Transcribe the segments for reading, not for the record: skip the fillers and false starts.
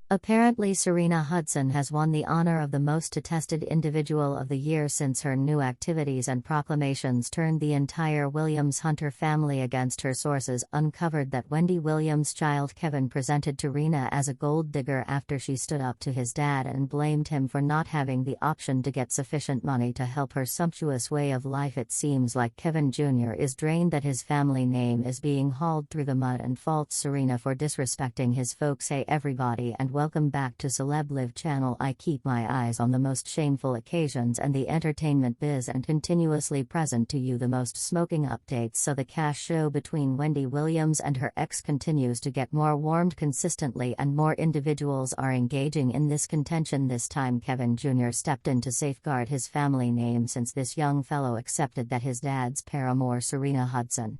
Apparently Serena Hudson has won the honor of the most detested individual of the year since her new activities and proclamations turned the entire Williams-Hunter family against her. Sources uncovered that Wendy Williams' child Kevin presented to Serena as a gold digger after she stood up to his dad and blamed him for not having the option to get sufficient money to help her sumptuous way of life. It seems like Kevin Jr. is drained that his family name is being hauled through the mud and faults Serena for disrespecting his folks. Hey everybody, and welcome back to Celeb Live channel. I keep my eyes on the most shameful occasions and the entertainment biz and continuously present to you the most smoking updates. So the cash show between Wendy Williams and her ex continues to get more warmed consistently, and more individuals are engaging in this contention. This time Kevin Jr. stepped in to safeguard his family name since this young fellow accepted that his dad's paramour Serena Hudson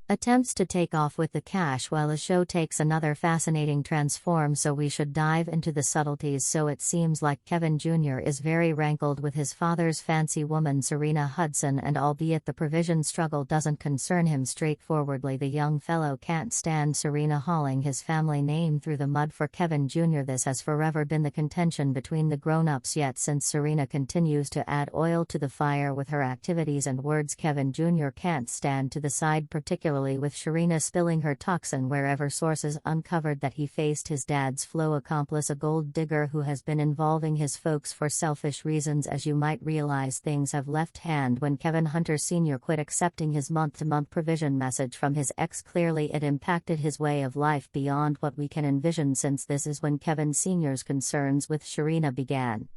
attempts to take off with the cash while the show takes another fascinating transform. So we should dive into the subtleties. So it seems like Kevin Jr. is very rankled with his father's fancy woman Serena Hudson, and albeit the provision struggle doesn't concern him straightforwardly, the young fellow can't stand Serena hauling his family name through the mud for Kevin Jr. This has forever been the contention between the grown-ups, yet since Serena continues to add oil to the fire with her activities and words, Kevin Jr. can't stand to the side, particularly with Serena spilling her toxin wherever. Sources uncovered that he faced his dad's flow accomplice, a gold digger who has been involving his folks for selfish reasons. As you might realize, things have left hand when Kevin Hunter Sr. quit accepting his month-to-month provision message from his ex. Clearly it impacted his way of life beyond what we can envision, since this is when Kevin Sr.'s concerns with Serena began.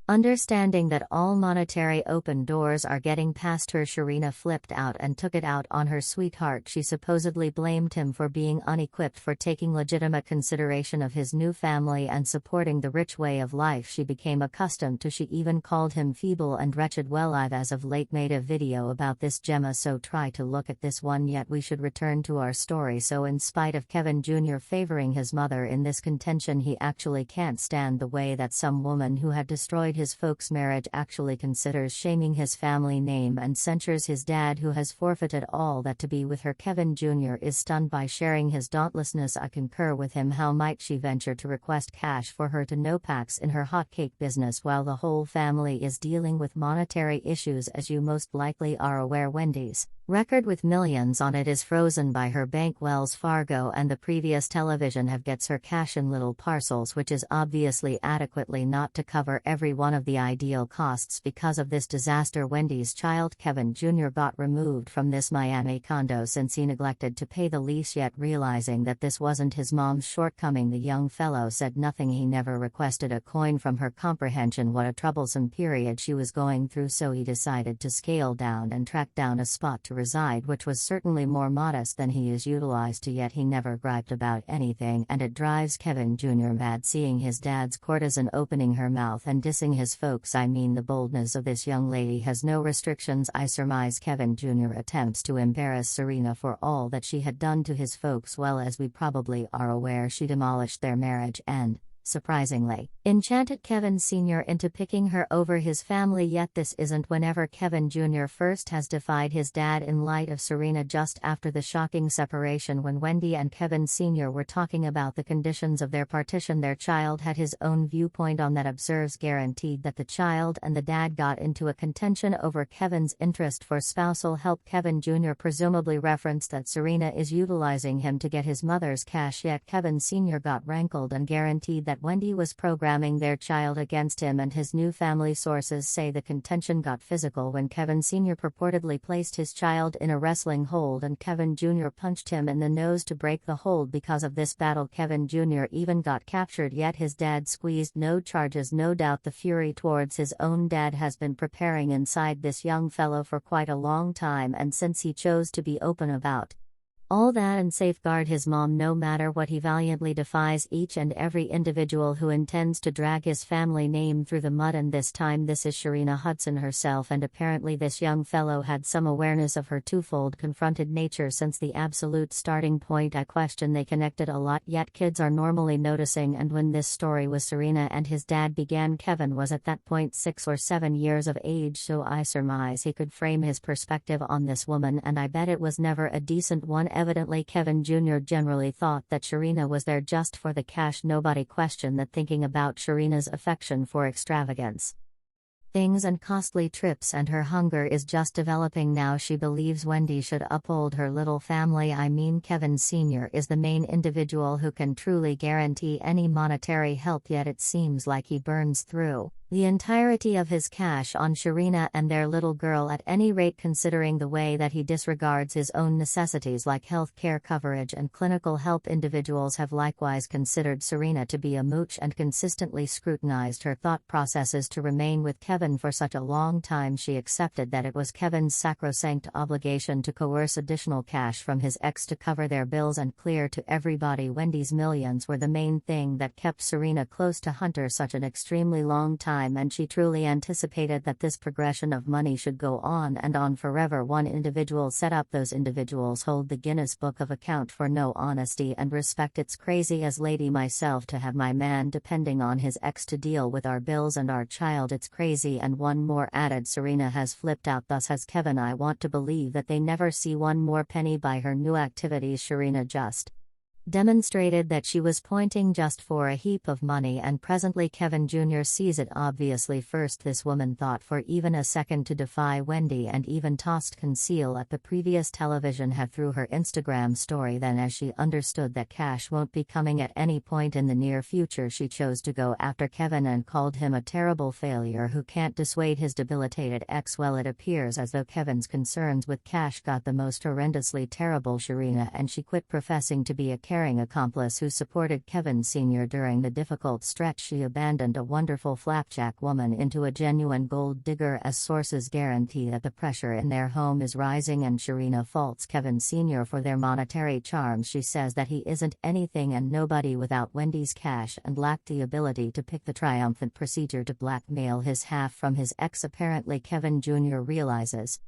Understanding that all monetary open doors are getting past her, Serena flipped out and took it out on her sweetheart. She supposedly blamed him for being unequipped for taking legitimate consideration of his new family and supporting the rich way of life she became accustomed to. She even called him feeble and wretched. Well, I've as of late made a video about this, Gemma, so try to look at this one. Yet we should return to our story. So in spite of Kevin Jr. favoring his mother in this contention, he actually can't stand the way that some woman who had destroyed his folks' marriage actually considers shaming his family name and censures his dad, who has forfeited all that to be with her. Kevin Jr. is stunned by sharing his dauntlessness. I concur with him. How might she venture to request cash for her to no packs in her hotcake business while the whole family is dealing with monetary issues? As you most likely are aware, Wendy's record with millions on it is frozen by her bank Wells Fargo, and the previous television have gets her cash in little parcels, which is obviously adequately not to cover every one of the ideal costs. Because of this disaster, Wendy's child Kevin Jr. got removed from this Miami condo since he neglected to pay the lease. Yet realizing that this wasn't his mom's shortcoming, the young fellow said nothing. He never requested a coin from her. Comprehension what a troublesome period she was going through, so he decided to scale down and track down a spot to reside, which was certainly more modest than he is utilized to. Yet he never griped about anything, and it drives Kevin Jr. mad seeing his dad's courtesan opening her mouth and dissing his folks. I mean, the boldness of this young lady has no restrictions. I surmise Kevin Jr. attempts to embarrass Serena for all that she had done to his folks. Well, as we probably are aware, she demolished their marriage and, surprisingly, enchanted Kevin Sr. into picking her over his family. Yet this isn't whenever Kevin Jr. first has defied his dad in light of Serena just after the shocking separation. When Wendy and Kevin Sr. were talking about the conditions of their partition, their child had his own viewpoint on that. Observes guaranteed that the child and the dad got into a contention over Kevin's interest for spousal help. Kevin Jr. presumably referenced that Serena is utilizing him to get his mother's cash, yet Kevin Sr. got rankled and guaranteed that Wendy was programming their child against him and his new family. Sources say the contention got physical when Kevin Sr. purportedly placed his child in a wrestling hold and Kevin Jr. punched him in the nose to break the hold. Because of this battle, Kevin Jr. even got captured, yet his dad squeezed no charges. No doubt the fury towards his own dad has been preparing inside this young fellow for quite a long time, and since he chose to be open about all that and safeguard his mom no matter what, he valiantly defies each and every individual who intends to drag his family name through the mud. And this time this is Serena Hudson herself, and apparently this young fellow had some awareness of her twofold confronted nature since the absolute starting point. I question they connected a lot, yet kids are normally noticing, and when this story with Serena and his dad began, Kevin was at that point 6 or 7 years of age, so I surmise he could frame his perspective on this woman, and I bet it was never a decent one. evidently Kevin Jr. generally thought that Sharina was there just for the cash. Nobody questioned that thinking about Sharina's affection for extravagance, things and costly trips, and her hunger is just developing now. She believes Wendy should uphold her little family. I mean, Kevin Sr. is the main individual who can truly guarantee any monetary help, yet it seems like he burns through the entirety of his cash on Sharina and their little girl, at any rate considering the way that he disregards his own necessities like health care coverage and clinical help. Individuals have likewise considered Serena to be a mooch and consistently scrutinized her thought processes to remain with Kevin for such a long time. She accepted that it was Kevin's sacrosanct obligation to coerce additional cash from his ex to cover their bills, and clear to everybody Wendy's millions were the main thing that kept Serena close to Hunter such an extremely long time, and she truly anticipated that this progression of money should go on and on forever. One individual set up, those individuals hold the Guinness Book of Account for no honesty and respect. It's crazy as lady myself to have my man depending on his ex to deal with our bills and our child. It's crazy. And one more added, Serena has flipped out, thus has Kevin. I want to believe that they never see one more penny by her new activities. Sharina just demonstrated that she was pointing just for a heap of money, and presently Kevin Jr. sees it. Obviously, first this woman thought for even a second to defy Wendy and even tossed conceal at the previous television head through her Instagram story. Then, as she understood that cash won't be coming at any point in the near future, she chose to go after Kevin and called him a terrible failure who can't dissuade his debilitated ex. Well, it appears as though Kevin's concerns with cash got the most horrendously terrible Sharina, and she quit professing to be a caring accomplice who supported Kevin Sr. during the difficult stretch. She abandoned a wonderful flapjack woman into a genuine gold digger, as sources guarantee that the pressure in their home is rising, and Sharina faults Kevin Sr. for their monetary charms. She says that he isn't anything and nobody without Wendy's cash and lacked the ability to pick the triumphant procedure to blackmail his half from his ex. Apparently Kevin Jr. realizes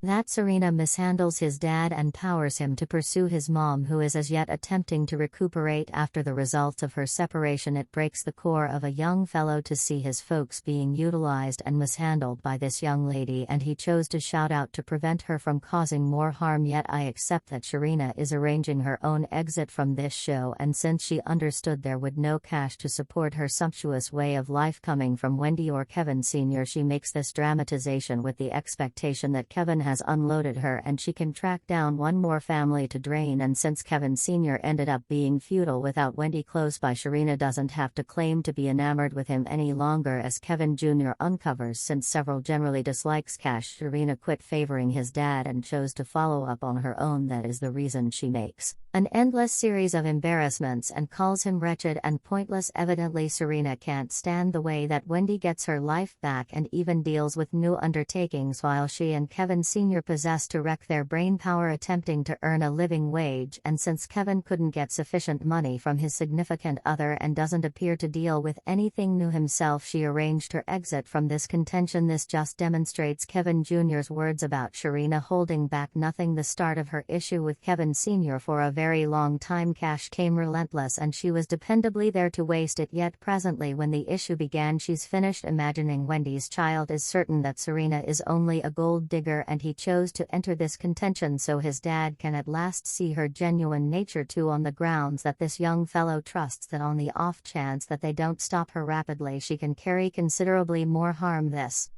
that Serena mishandles his dad and powers him to pursue his mom, who is as yet attempting to recuperate after the results of her separation. It breaks the core of a young fellow to see his folks being utilized and mishandled by this young lady, and he chose to shout out to prevent her from causing more harm. Yet I accept that Sharina is arranging her own exit from this show, and since she understood there would no cash to support her sumptuous way of life coming from Wendy or Kevin Sr., she makes this dramatization with the expectation that Kevin has unloaded her and she can track down one more family to drain. And since Kevin Sr. ended up being futile without Wendy close by, Sharina doesn't have to claim to be enamored with him any longer, as Kevin Jr. uncovers. Since several generally dislikes cash, Sharina quit favoring his dad and chose to follow up on her own. That is the reason she makes an endless series of embarrassments and calls him wretched and pointless. Evidently Serena can't stand the way that Wendy gets her life back and even deals with new undertakings while she and Kevin Sr. possess to wreck their brainpower attempting to earn a living wage. And since Kevin couldn't get sufficient money from his significant other and doesn't appear to deal with anything new himself, she arranged her exit from this contention. This just demonstrates Kevin Jr.'s words about Sharina holding back nothing. The start of her issue with Kevin Sr. for a very long time, cash came relentless and she was dependably there to waste it. Yet presently when the issue began, she's finished imagining Wendy's child, is certain that Serena is only a gold digger, and he chose to enter this contention so his dad can at last see her genuine nature too, on the grounds that this young fellow trusts that on the off chance that they don't stop her rapidly, she can carry considerably more harm. This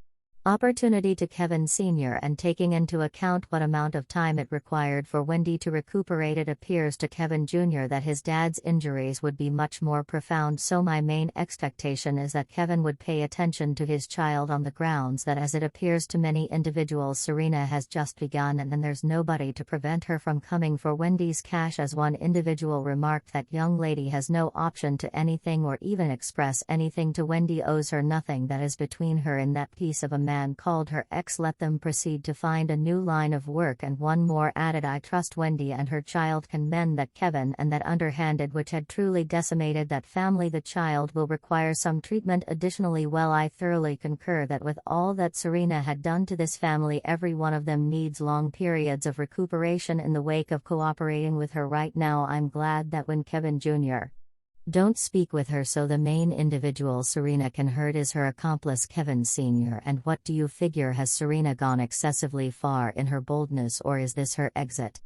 opportunity to Kevin Sr. and taking into account what amount of time it required for Wendy to recuperate, it appears to Kevin Jr. that his dad's injuries would be much more profound. So my main expectation is that Kevin would pay attention to his child on the grounds that, as it appears to many individuals, Serena has just begun and then there's nobody to prevent her from coming for Wendy's cash. As one individual remarked, that young lady has no option to anything or even express anything to Wendy, owes her nothing. That is between her and that piece of a man called her ex. Let them proceed to find a new line of work. And one more added, I trust Wendy and her child can mend that Kevin and that underhanded which had truly decimated that family. The child will require some treatment additionally. Well, I thoroughly concur that with all that Serena had done to this family, every one of them needs long periods of recuperation in the wake of cooperating with her right now. I'm glad that when Kevin Jr. don't speak with her, so the main individual Serena can hurt is her accomplice Kevin Sr. And what do you figure? Has Serena gone excessively far in her boldness, or is this her exit?